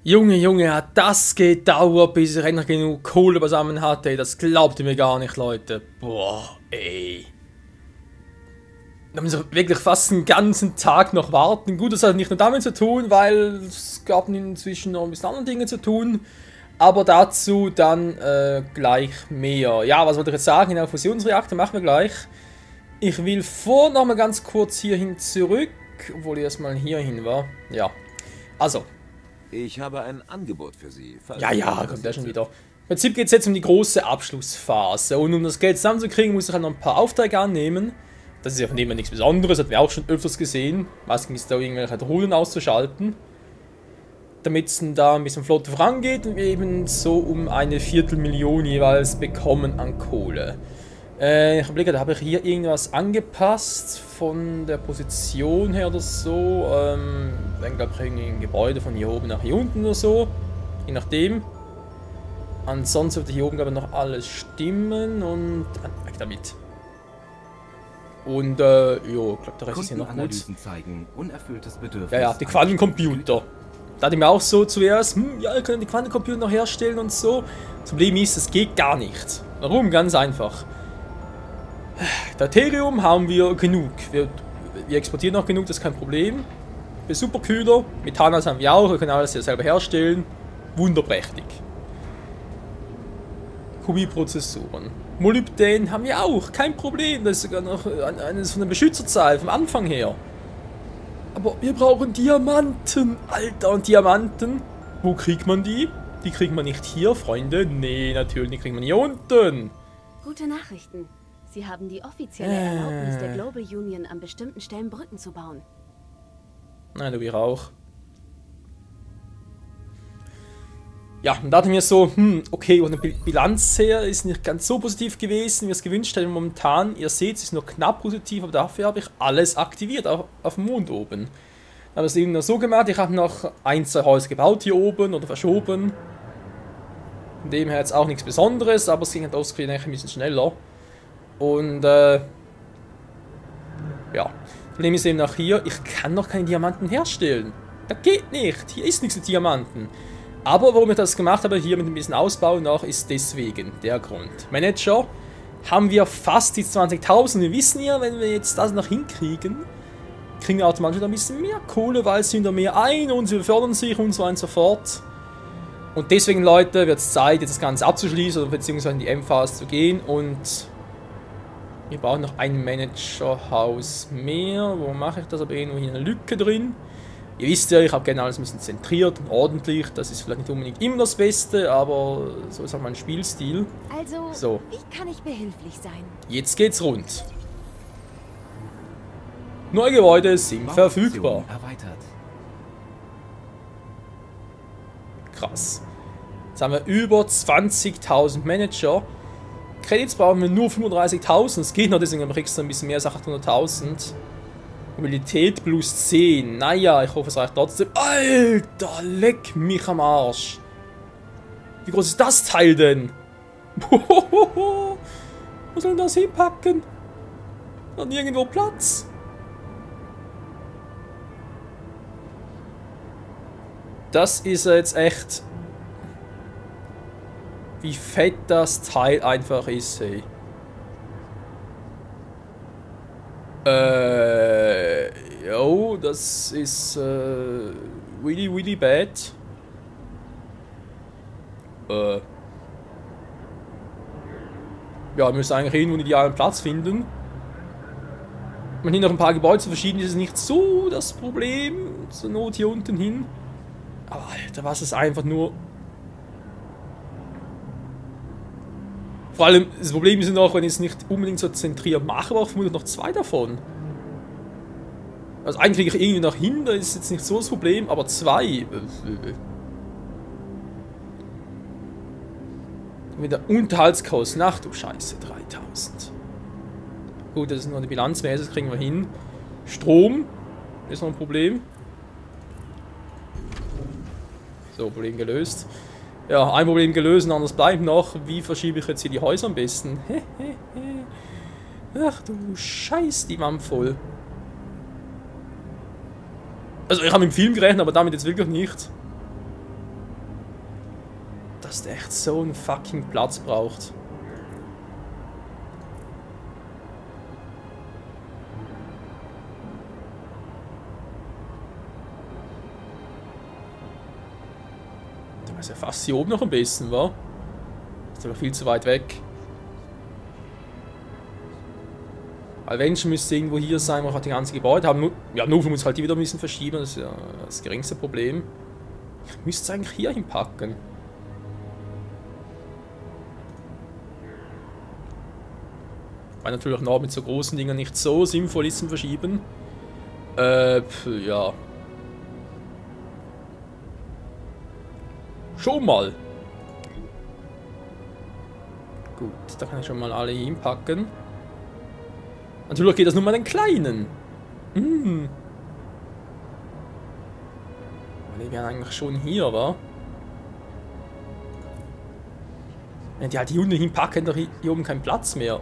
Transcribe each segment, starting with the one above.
Junge, Junge, hat das gedauert, bis ich endlich genug Kohle beisammen hatte. Das glaubt ihr mir gar nicht, Leute. Boah, ey. Da müssen wir wirklich fast einen ganzen Tag noch warten. Gut, das hat nicht nur damit zu tun, weil es gab inzwischen noch ein bisschen andere Dinge zu tun. Aber dazu dann gleich mehr. Ja, was wollte ich jetzt sagen? Genau, Fusionsreaktor machen wir gleich. Ich will noch mal ganz kurz hierhin zurück, obwohl ich erstmal hierhin war. Ja, also. Ich habe ein Angebot für Sie. Ja, kommt ja schon wieder. Im Prinzip geht es jetzt um die große Abschlussphase. Und um das Geld zusammenzukriegen, muss ich halt noch ein paar Aufträge annehmen. Das ist ja von dem her nichts Besonderes, hatten wir auch schon öfters gesehen. Meistens ist da irgendwelche Drohnen auszuschalten. Damit es da ein bisschen flott vorangeht und wir eben so um eine Viertelmillion jeweils bekommen an Kohle. Ich überlege, da habe ich hier irgendwas angepasst von der Position her oder so. Dann glaube ich irgendwie ein Gebäude von hier oben nach hier unten oder so. Je nachdem. Ansonsten wird hier oben glaube ich noch alles stimmen und weg damit. Und jo, ich glaube der Rest ist hier noch gut. Zeigen unerfülltes Bedürfnis. Ja, die Quantencomputer. Da dachte ich mir auch so zuerst, ja, ihr könnt die Quantencomputer noch herstellen und so. Das Problem ist, es geht gar nicht. Warum? Ganz einfach. Deuterium haben wir genug. Wir exportieren noch genug, das ist kein Problem. Für Superkühler, Methanas haben wir auch, wir können alles hier selber herstellen. Wunderprächtig. Qubit-Prozessoren. Molybdän haben wir auch, kein Problem. Das ist sogar noch eines von den Beschützerzahlen vom Anfang her. Aber wir brauchen Diamanten, Alter, und Diamanten. Wo kriegt man die? Die kriegt man nicht hier, Freunde. Nee, natürlich, die kriegt man hier unten. Gute Nachrichten. Sie haben die offizielle Erlaubnis der Global Union, an bestimmten Stellen Brücken zu bauen. Nein, du, wir auch. Ja, und da hatten wir so, okay, und die Bilanz her ist nicht ganz so positiv gewesen, wie wir es gewünscht hätten. Momentan, ihr seht, es ist nur knapp positiv, aber dafür habe ich alles aktiviert, auch auf dem Mond oben. Dann habe ich es eben noch so gemacht, ich habe noch 1, 2 Häuser gebaut hier oben oder verschoben. Von dem her jetzt auch nichts Besonderes, aber es ging halt offscreen eigentlich ein bisschen schneller. Und, ja. Das Problem ist eben auch hier, ich kann noch keine Diamanten herstellen. Das geht nicht, hier ist nichts mit Diamanten. Aber warum ich das gemacht habe, hier mit ein bisschen Ausbau noch, ist deswegen der Grund. Manager, haben wir fast die 20.000. Wir wissen ja, wenn wir jetzt das noch hinkriegen, kriegen wir automatisch ein bisschen mehr Kohle, weil es sind da mehr ein und sie befördern sich und so weiter und so fort. Und deswegen, Leute, wird es Zeit, jetzt das Ganze abzuschließen oder beziehungsweise in die M-Phase zu gehen. Und wir brauchen noch ein Managerhaus mehr. Wo mache ich das? Aber irgendwo hier eine Lücke drin. Ihr wisst ja, ich habe gerne alles ein bisschen zentriert und ordentlich. Das ist vielleicht nicht unbedingt immer das Beste, aber so ist auch mein Spielstil. Also, so. Wie kann ich behilflich sein? Jetzt geht's rund. Neue Gebäude sind verfügbar. Erweitert. Krass. Jetzt haben wir über 20.000 Manager. Credits brauchen wir nur 35.000. Es geht noch, deswegen habe ich extra ein bisschen mehr als 800.000. Mobilität plus 10. Naja, ich hoffe, es reicht trotzdem. Alter, leck mich am Arsch. Wie groß ist das Teil denn? Wo soll denn das hinpacken? Hat nirgendwo Platz. Das ist jetzt echt... Wie fett das Teil einfach ist, hey. Jo, das ist really, really bad. Ja, wir müssen eigentlich irgendwo einen idealen Platz finden. Man hier noch ein paar Gebäude zu verschieben, ist nicht so das Problem. Zur Not hier unten hin. Aber Alter, was ist einfach nur... Vor allem, das Problem ist noch, wenn ich es nicht unbedingt so zentriert mache, aber auch vermutlich noch 2 davon. Also eigentlich kriege ich irgendwie nach hin, da ist jetzt nicht so das Problem, aber 2. Mit der Unterhaltskosten, ach du Scheiße, 3000. Gut, das ist nur die Bilanzmäße, das kriegen wir hin. Strom ist noch ein Problem. So, Problem gelöst. Ja, ein Problem gelöst, anderes bleibt noch. Wie verschiebe ich jetzt hier die Häuser am besten? Ach du Scheiß, die Wand voll. Also ich habe mit dem Film gerechnet, aber damit jetzt wirklich nicht. Dass der echt so einen fucking Platz braucht. Der ist ja fast hier oben noch am besten, wa? Ist aber viel zu weit weg. Weil wenn schon müsste irgendwo hier sein, wo wir die ganze Gebäude haben. Ja, nur muss halt die wieder ein bisschen verschieben, das ist ja das geringste Problem. Ich müsste es eigentlich hier hinpacken. Weil natürlich noch mit so großen Dingen nicht so sinnvoll ist zum Verschieben. Ja. Schon mal. Gut, da kann ich schon mal alle hinpacken. Natürlich geht das nur mal den kleinen. Hm. Die wären eigentlich schon hier, wa? Wenn die halt hier unten hinpacken, doch hier oben keinen Platz mehr.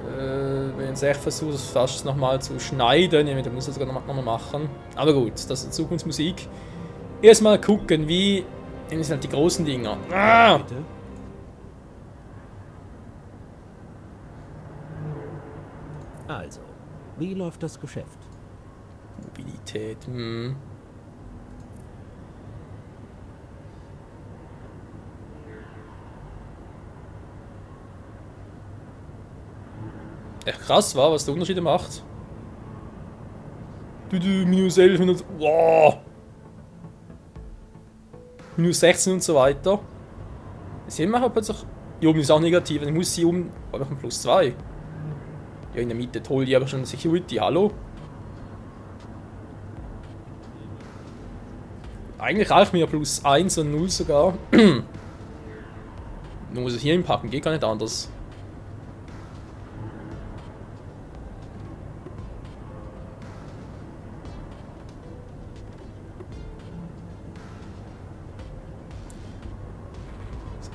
Wenn ich jetzt echt versuche, das fast nochmal zu schneiden, ja, dann muss ich das sogar nochmal machen. Aber gut, das ist Zukunftsmusik. Erstmal gucken, wie. Das sind halt die großen Dinger. Ah! Bitte? Also, wie läuft das Geschäft? Mobilität, hm. Echt krass war, was der Unterschiede macht. Minus 11, minus. Wow! Minus 16 und so weiter. Sehen wir plötzlich. Hier oben ist auch negativ, ich muss hier oben. Aber noch ein plus 2. Ja, in der Mitte toll, die aber schon Security, hallo? Eigentlich reicht mir plus 1 und 0 sogar. Nur muss ich hier hinpacken, geht gar nicht anders.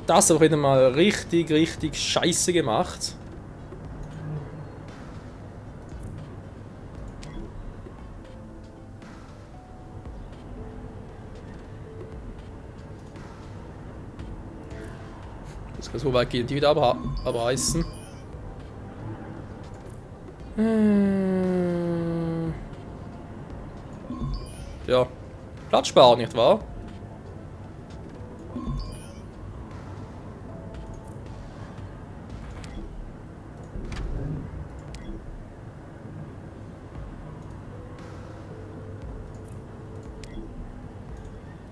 Das habe ich wieder mal richtig scheiße gemacht. So weit geht die wieder abreißen. Ja. Platz sparen, nicht wahr?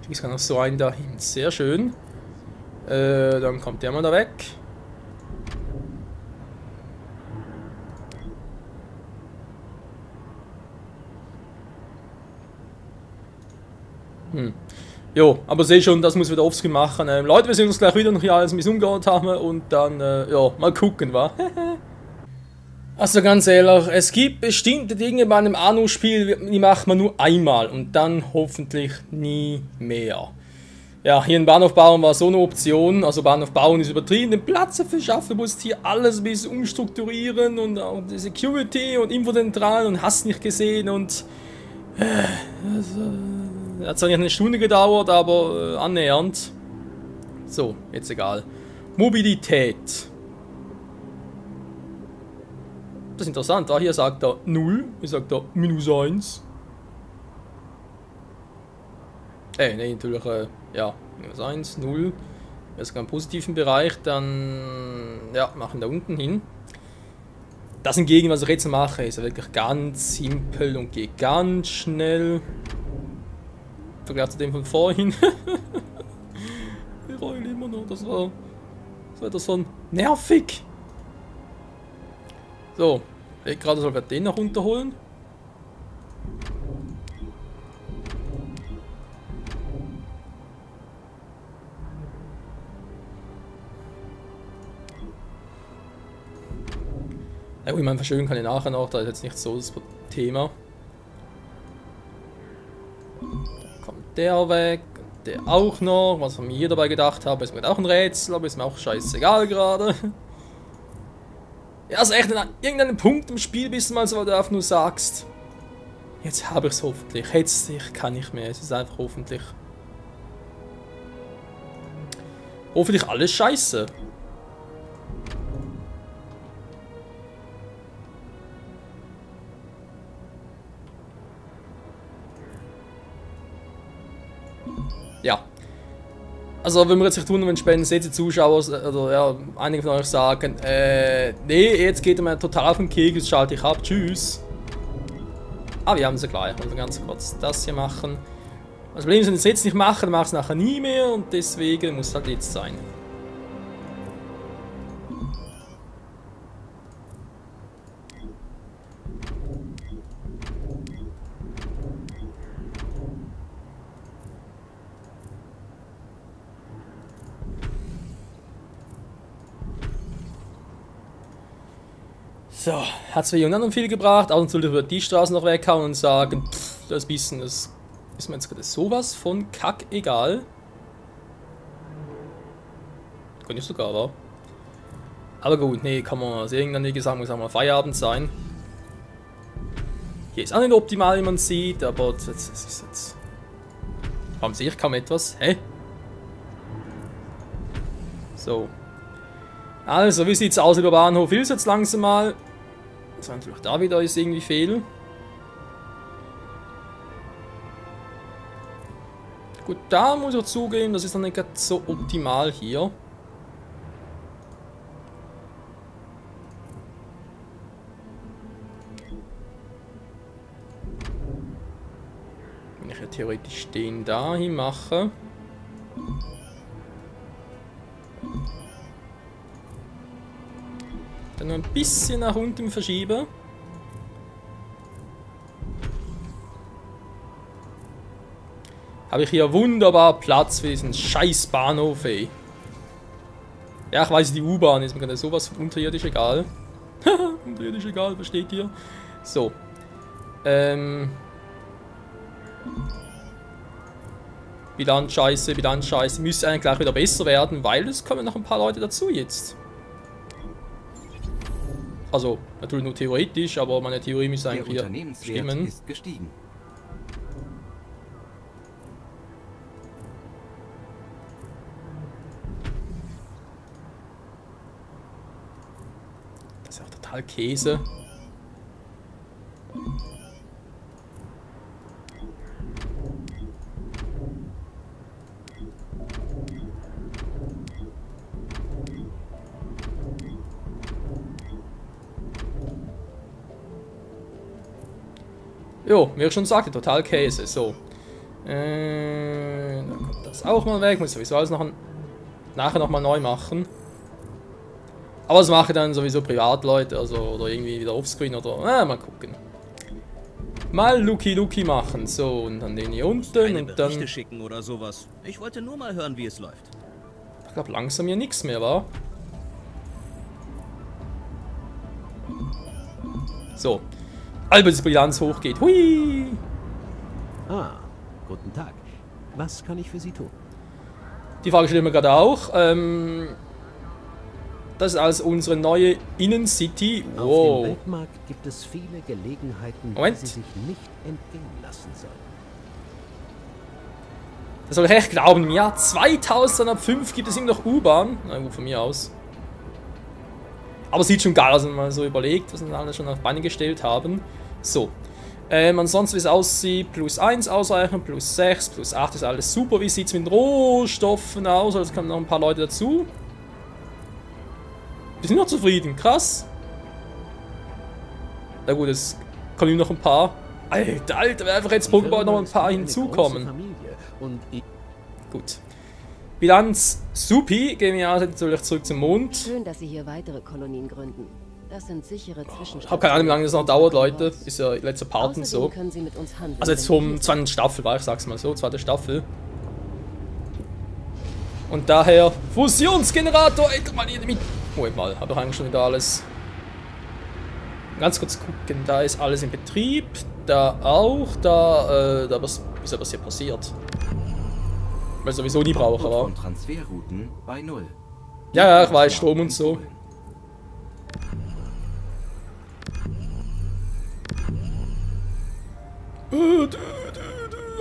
Ich kann noch so einen dahin. Sehr schön. Dann kommt der mal da weg. Jo, aber sehe schon, das muss wieder offscreen machen. Leute, wir sehen uns gleich wieder, noch hier alles ein bisschen umgehauen haben und dann, ja, mal gucken, wa? Also ganz ehrlich, es gibt bestimmte Dinge bei einem Anno-Spiel, die macht man nur einmal und dann hoffentlich nie mehr. Ja, hier einen Bahnhof bauen war so eine Option, also Bahnhof bauen ist übertrieben, den Platz dafür schaffen, du musst hier alles ein bisschen umstrukturieren und die Security und Infozentralen und hast nicht gesehen und hat zwar nicht eine Stunde gedauert, aber annähernd. So, jetzt egal. Mobilität. Das ist interessant, da hier sagt er 0, hier sagt er minus 1. Ne, natürlich, ja, minus 1, 0. Jetzt sogar im positiven Bereich, dann, ja, machen da unten hin. Das hingegen, was ich jetzt mache, ist wirklich ganz simpel und geht ganz schnell. Im Vergleich zu dem von vorhin. Ich heule immer noch, das war etwas von nervig. So, ich gerade soll wir den noch runterholen. Ja, ich meine, verschönern kann ich nachher noch, da ist jetzt nicht so das Thema. Da kommt der weg, und der auch noch. Was ich mir hier dabei gedacht habe, ist mir auch ein Rätsel, aber ist mir auch scheißegal gerade. Ja, also echt an irgendeinem Punkt im Spiel bist du mal so, wo du einfach nur sagst, jetzt habe ich es hoffentlich, jetzt kann ich mehr, es ist einfach hoffentlich. Hoffentlich alles scheiße. Ja. Also, wenn wir jetzt nicht tun, wenn später seht, die Zuschauer oder ja, einige von euch sagen, nee, jetzt geht er mir total auf den Keks, jetzt schalte ich ab, tschüss. Ah, wir haben sie gleich. Also ganz kurz das hier machen. Das Problem ist, wenn ich es jetzt nicht mache, dann mache ich es nachher nie mehr und deswegen muss es halt jetzt sein. So, hat zwar hier und viel gebracht, aber natürlich wird die Straße noch weghauen und sagen, pff, das bisschen, das ist mir jetzt gerade sowas von kack egal. Könnte ich sogar, wa? Aber gut, nee, kann man also irgendwann, wie gesagt, muss auch mal Feierabend sein. Hier ist auch nicht optimal, wie man sieht, aber das ist jetzt... Warum sehe ich kaum etwas? Hä? So. Also, wie sieht's aus über Bahnhof? Hilft jetzt langsam mal. Das war natürlich da wieder ist irgendwie fehl. Gut, da muss ich zugeben, das ist noch nicht ganz so optimal hier. Wenn ich ja theoretisch den dahin mache. Dann noch ein bisschen nach unten verschiebe. Habe ich hier wunderbar Platz für diesen scheiß Bahnhof, ey. Ja, ich weiß, die U-Bahn ist mir gerade sowas von unterirdisch egal. Unterirdisch egal, versteht ihr? So. Bilanz scheiße, Bilanz scheiße. Müsste eigentlich gleich wieder besser werden, weil es kommen noch ein paar Leute dazu jetzt. Also, natürlich nur theoretisch, aber meine Theorie müsste eigentlich hier stimmen. Ist gestiegen. Das ist ja auch total Käse. Jo, wie ich schon sagte, total Käse. So. Dann kommt das auch mal weg. Muss sowieso alles nachher nochmal neu machen. Aber das mache ich dann sowieso Privatleute, also oder irgendwie wieder offscreen oder. Mal gucken. Mal Luki machen. So, und dann den hier unten und dann. Berichte schicken oder sowas. Ich wollte nur mal hören, wie es läuft. Ich glaube langsam hier nichts mehr war. So. Als die Bilanz hochgeht. Hui! Ah, guten Tag. Was kann ich für Sie tun? Die Frage stelle ich mir gerade auch. Das ist also unsere neue Innencity. Auf Wow. dem Weltmarkt gibt es viele Gelegenheiten, Moment. die Sie sich nicht entgehen lassen sollen. Das soll ich echt glauben. Im Jahr 2005 gibt es immer noch U-Bahn. Na gut, von mir aus. Aber sieht schon geil aus, wenn man mal so überlegt, was wir alle schon auf Beine gestellt haben. So. Ansonsten, wie es aussieht, +1 ausreichen, +6, +8 ist alles super. Wie sieht es mit Rohstoffen aus? Also, es kommen noch ein paar Leute dazu. Wir sind noch zufrieden, krass. Na gut, es kommen noch ein paar. Alter, wäre einfach jetzt Pokémon noch ein paar hinzukommen. Gut. Bilanz supi. Gehen wir natürlich zurück zum Mond. Schön, dass Sie hier weitere Kolonien gründen. Das sind sichere Zwischenstationen. Ich habe keine Ahnung, wie lange das noch dauert, Leute. Ist ja letzter Part und so. Können Sie mit uns handeln, Also jetzt vom zweiten Staffel war, ich sag's mal so, zweite Staffel. Und daher Fusionsgenerator, endlich mal hier mit. Moment mal, habe ich eigentlich schon wieder alles. Ganz kurz gucken, da ist alles in Betrieb, da auch, da was ist ja was hier passiert? Weil ich sowieso nie brauche, aber. Und Transferrouten bei 0. Ja, ich weiß, Strom und so.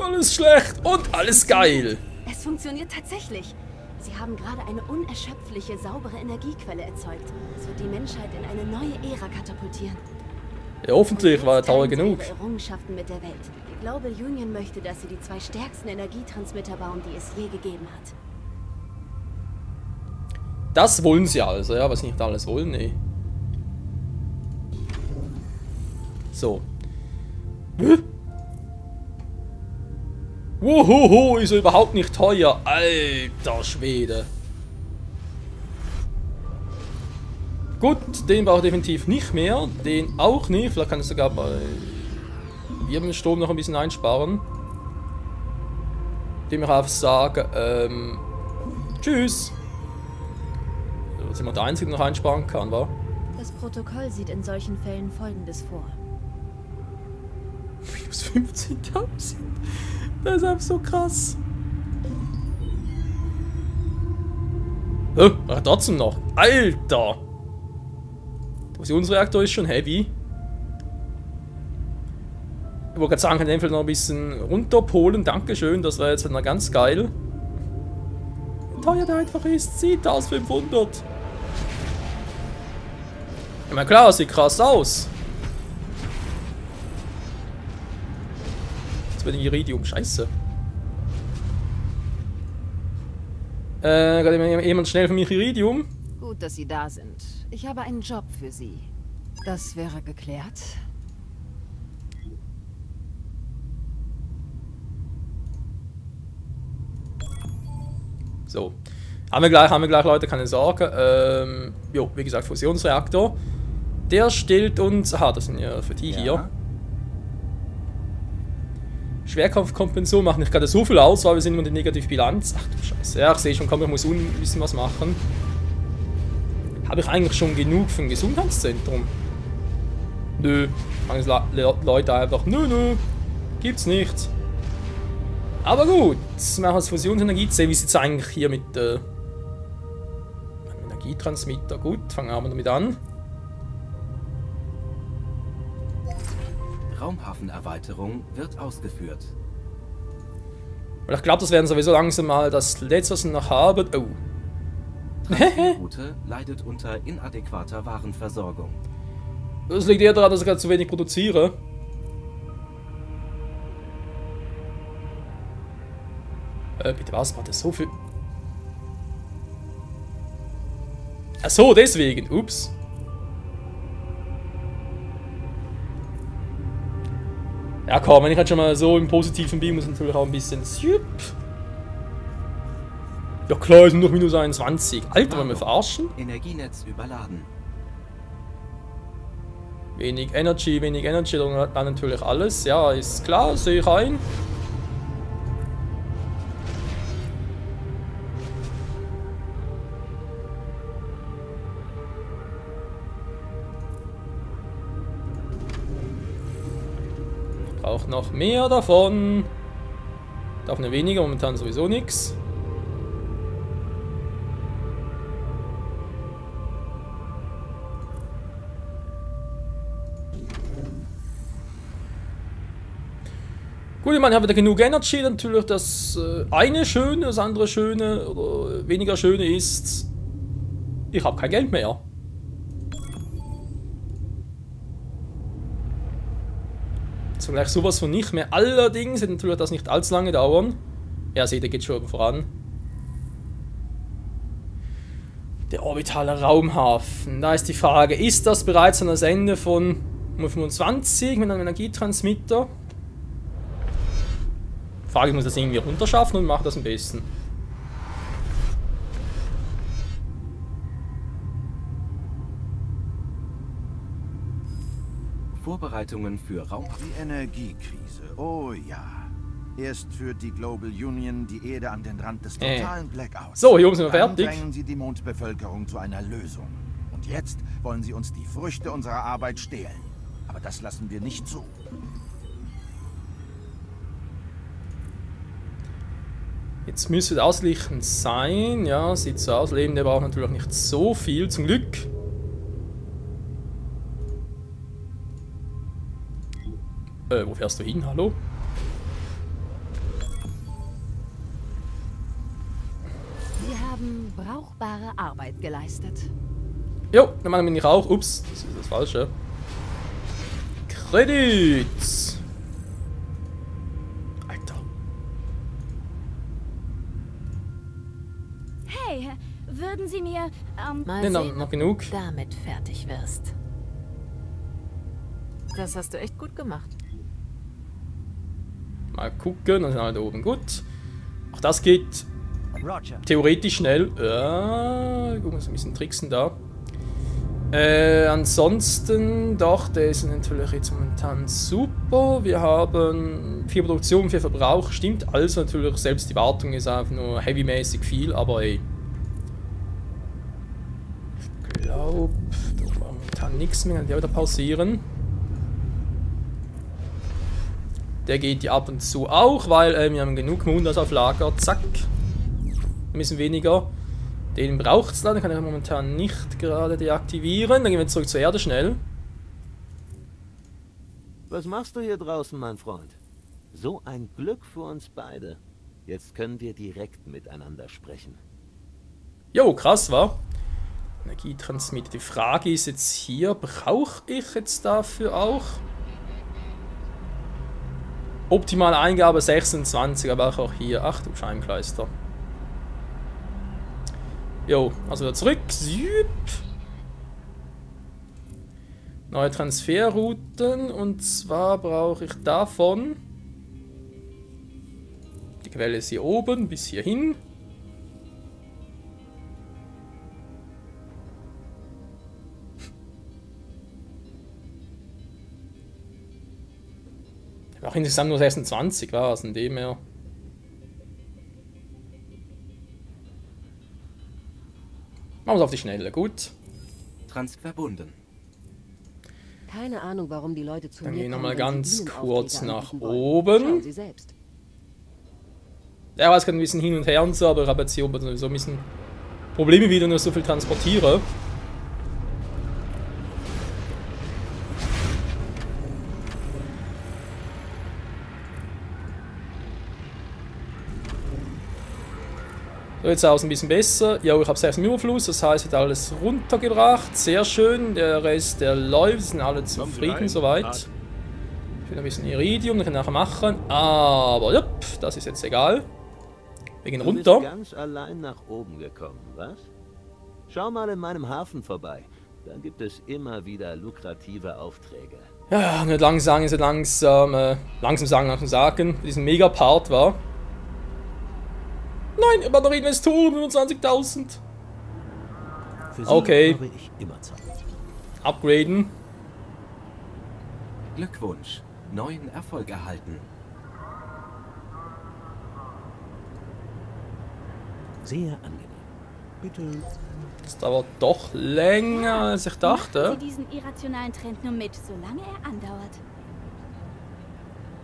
Alles schlecht und alles geil. Es funktioniert tatsächlich. Sie haben gerade eine unerschöpfliche, saubere Energiequelle erzeugt. Es wird die Menschheit in eine neue Ära katapultieren. Ja, hoffentlich war er teuer Teilen Sie genug. Ihre Errungenschaften mit der Welt. Die Global Union möchte, dass Sie die 2 stärksten Energietransmitter bauen, die es je gegeben hat. Das wollen sie also, ja, was sie nicht alles wollen, nee. So. Wohoho, ist er überhaupt nicht teuer. Alter Schwede. Gut, den brauche ich definitiv nicht mehr. Den auch nicht. Vielleicht kann ich sogar bei Wirbelstrom noch ein bisschen einsparen. Dem ich einfach sagen, tschüss. Da sind wir der Einzige, der noch einsparen kann, wa? Das Protokoll sieht in solchen Fällen Folgendes vor. Minus 15.000. Das ist einfach so krass. Ach, trotzdem noch. Alter! Der Fusionsreaktor ist schon heavy. Ich wollte gerade sagen, kann ich einfach noch ein bisschen runterpolen. Dankeschön, das war jetzt noch ganz geil. Wie teuer der einfach ist. 10.500. Ich meine, klar, sieht krass aus. Jetzt wird Iridium, scheiße. Gerade jemand schnell für mich Iridium. Gut, dass Sie da sind. Ich habe einen Job für Sie. Das wäre geklärt. So. Haben wir gleich, Leute, keine Sorge. Jo, wie gesagt, Fusionsreaktor. Der stellt uns... Aha, das sind ja für die hier. Schwerkampfkompensation macht nicht gerade so viel aus, weil wir sind immer in der Negativbilanz. Ach du Scheiße. Ja, ich sehe schon, komm, ich muss ein bisschen was machen. Habe ich eigentlich schon genug für ein Gesundheitszentrum? Nö. Sagen Leute einfach, nö, gibt's nicht. Aber gut, wir haben als Fusionsenergie sehen, wie sieht es eigentlich hier mit Energietransmitter. Gut, fangen wir damit an. Raumhafenerweiterung wird ausgeführt. Weil ich glaube, das werden sowieso langsam mal das letzte, was wir noch haben. Oh. Transferroute leidet unter inadäquater Warenversorgung. Das liegt eher daran, dass ich gerade zu wenig produziere. Bitte was? War das so viel? Ach so, deswegen. Ups. Ja komm, wenn ich halt schon mal so im Positiven bin, muss ich natürlich auch ein bisschen... Ja klar, ist nur noch minus 21. Alter, wollen wir verarschen? Energienetz überladen. Wenig Energy, dann natürlich alles. Ja, ist klar, sehe ich ein. Braucht noch mehr davon. Darf eine weniger, momentan sowieso nichts. Gut, ich meine, ich habe wieder genug Energy. Natürlich das eine Schöne, das andere Schöne oder weniger Schöne ist, ich habe kein Geld mehr. So gleich sowas von nicht mehr. Allerdings wird natürlich das nicht allzu lange dauern. Ja, seht ihr, geht schon voran. Der orbitale Raumhafen. Da ist die Frage, ist das bereits an das Ende von 25 mit einem Energietransmitter? Frage, ich muss das irgendwie runterschaffen und mache das am besten. Vorbereitungen für Die Energiekrise, oh ja. Erst führt die Global Union die Erde an den Rand des totalen Blackouts. So, hier oben sind wir Dann fertig. drängen sie die Mondbevölkerung zu einer Lösung. Und jetzt wollen sie uns die Früchte unserer Arbeit stehlen. Aber das lassen wir nicht zu. Jetzt müsste es ausgleichend sein. Ja, sieht so aus. Leben, der braucht natürlich nicht so viel, zum Glück. Wo fährst du hin? Hallo? Wir haben brauchbare Arbeit geleistet. Jo, dann machen wir nicht auch. Ups, das ist das Falsche. Credits! Alter. Hey, würden Sie mir, Mal Ne, sehen, noch ob genug. du damit fertig wirst. Das hast du echt gut gemacht. Mal gucken, dann sind alle da oben gut. Auch das geht theoretisch schnell. Gucken wir so ein bisschen tricksen da. Ansonsten, doch, der ist natürlich jetzt momentan super. Wir haben 4 Produktion, 4 Verbrauch. Stimmt also natürlich, selbst die Wartung ist einfach nur heavymäßig viel, aber ey. Ich glaube, da war momentan nichts mehr. Kann der wieder pausieren. Der geht ja ab und zu auch, weil wir haben genug Mundas auf Lager. Zack. Ein bisschen weniger. Den braucht es dann, den kann ich momentan nicht gerade deaktivieren. Dann gehen wir zurück zur Erde schnell. Was machst du hier draußen, mein Freund? So ein Glück für uns beide. Jetzt können wir direkt miteinander sprechen. Jo, krass, wa? Energietransmitter. Die Frage ist jetzt hier, brauche ich jetzt dafür auch? Optimale Eingabe 26, aber auch hier. Ach du Scheibenkleister. Jo, also wieder zurück. Süp. Neue Transferrouten. Und zwar brauche ich davon. Die Quelle ist hier oben bis hierhin. Auch insgesamt nur 26 war es in dem her. Machen wir es auf die Schnelle, gut. Transk verbunden. keine Ahnung, warum die Leute zu Dann mir gehen wir kommen, mal wenn ganz sie kurz Bühnenaufträge nach anbieten wollen. oben. Schauen Sie selbst. Ja, weiß gerade ein bisschen hin und her und so, aber ich habe jetzt hier oben sowieso ein bisschen Probleme, wie ich nur so viel transportiere. So, jetzt auch ein bisschen besser. Ja, ich habe 6 im Überfluss, das heißt, wird alles runtergebracht. Sehr schön. Der Rest, der läuft, sind alle zufrieden soweit. Ich will ein bisschen Iridium, das kann ich nachher machen. Aber, jupp, das ist jetzt egal. Wir gehen Du runter. bist ganz allein nach oben gekommen, was? Schau mal in meinem Hafen vorbei. Da gibt es immer wieder lukrative Aufträge. Ja, nicht lang sagen, ist langsam sagen, diesen Mega-Part war. Nein, aber noch Investoren, 25.000. Für Sie Okay. habe ich immer Zeit. Upgraden. Glückwunsch. Neuen Erfolg erhalten. Sehr angenehm. Bitte. Das dauert doch länger, als ich dachte. Machen Sie diesen irrationalen Trend nur mit, solange er andauert.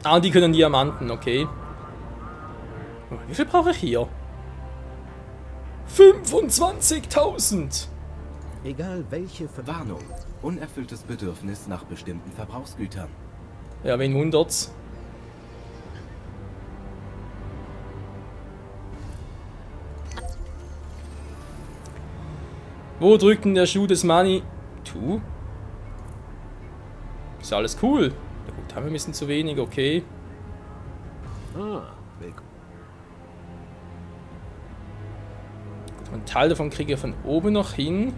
Ah, die können Diamanten, okay. Wie viel brauche ich hier? 25.000! Egal welche Warnung. Unerfülltes Bedürfnis nach bestimmten Verbrauchsgütern. Ja, wen wundert's? Wo drückt denn der Schuh des Money? Tu? Ist alles cool. Ja, gut, haben wir ein bisschen zu wenig, okay. Ah, willkommen. Gut, einen Teil davon kriege ich von oben noch hin.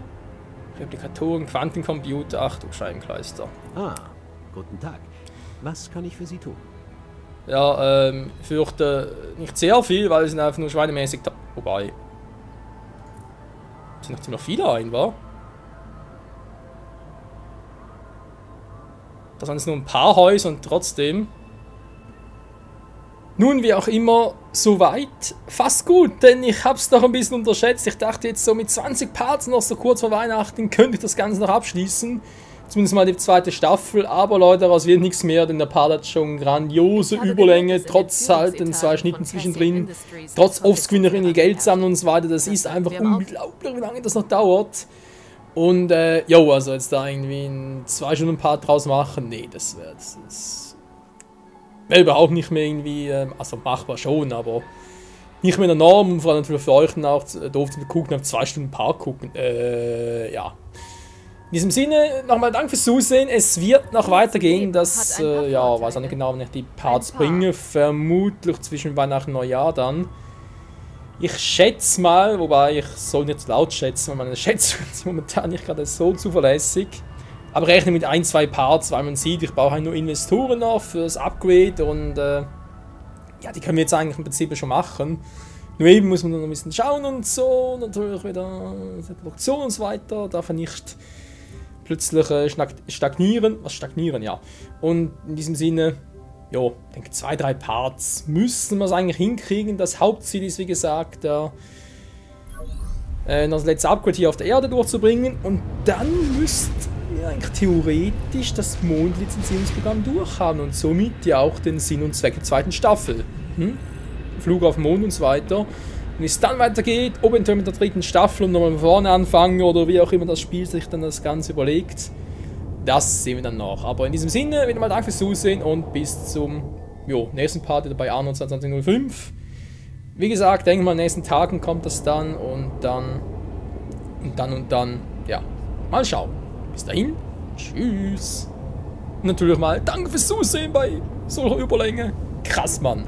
Replikatoren, Quantencomputer, ach du Scheibenkleister. Ah, guten Tag. Was kann ich für Sie tun? Ja, ich fürchte nicht sehr viel, weil es sind einfach nur schweinemäßig da. Wobei. Es sind noch ziemlich viele ein, wa? Das sind jetzt nur ein paar Häuser und trotzdem. Nun, wie auch immer, soweit fast gut, denn ich hab's noch ein bisschen unterschätzt. Ich dachte jetzt so mit 20 Parts noch so kurz vor Weihnachten könnte ich das Ganze noch abschließen. Zumindest mal die zweite Staffel, aber Leute, daraus wird nichts mehr, denn der Part hat schon grandiose Überlänge, trotz halt den 2 Schnitten zwischendrin, trotz Offscreen noch in die Geld sammeln und so weiter. Das ist einfach unglaublich, wie lange das noch dauert. Und, jo, also jetzt da irgendwie einen 2 Stunden Part draus machen, nee, das wäre überhaupt nicht mehr irgendwie, also machbar schon, aber Nicht mehr enorm, vor allem natürlich für euch auch doof zu gucken, auf 2 Stunden Park gucken. Ja. In diesem Sinne, nochmal Dank fürs Zusehen. Es wird noch weitergehen, dass, ja, weiß auch nicht genau, wenn ich die Parts bringe. Vermutlich zwischen Weihnachten und Neujahr dann. Ich schätze mal, wobei ich soll nicht zu laut schätzen, weil meine Schätzung ist momentan nicht gerade so zuverlässig. Aber rechne mit 1, 2 Parts, weil man sieht, ich brauche halt nur Investoren noch fürs Upgrade und ja, die können wir jetzt eigentlich im Prinzip schon machen. Nur eben muss man noch ein bisschen schauen und so, natürlich wieder die Produktion und so weiter, darf er nicht plötzlich stagnieren, ja. Und in diesem Sinne, ja, ich denke 2, 3 Parts müssen wir es eigentlich hinkriegen. Das Hauptziel ist, wie gesagt, noch das letzte Upgrade hier auf der Erde durchzubringen und dann müssten wir eigentlich theoretisch das Mondlizenzierungsprogramm durchhaben und somit ja auch den Sinn und Zweck der 2. Staffel. Flug auf den Mond und so weiter. Und wie es dann weitergeht, ob eventuell mit der 3. Staffel und nochmal von vorne anfangen oder wie auch immer das Spiel sich dann das Ganze überlegt, das sehen wir dann noch. Aber in diesem Sinne, wieder mal Dank fürs Zusehen und bis zum nächsten Part wieder bei Arno 2205. Wie gesagt, denke mal, in den nächsten Tagen kommt das dann und dann, ja, mal schauen. Bis dahin, tschüss. Und natürlich mal Danke fürs Zusehen bei solcher Überlänge. Krass, Mann.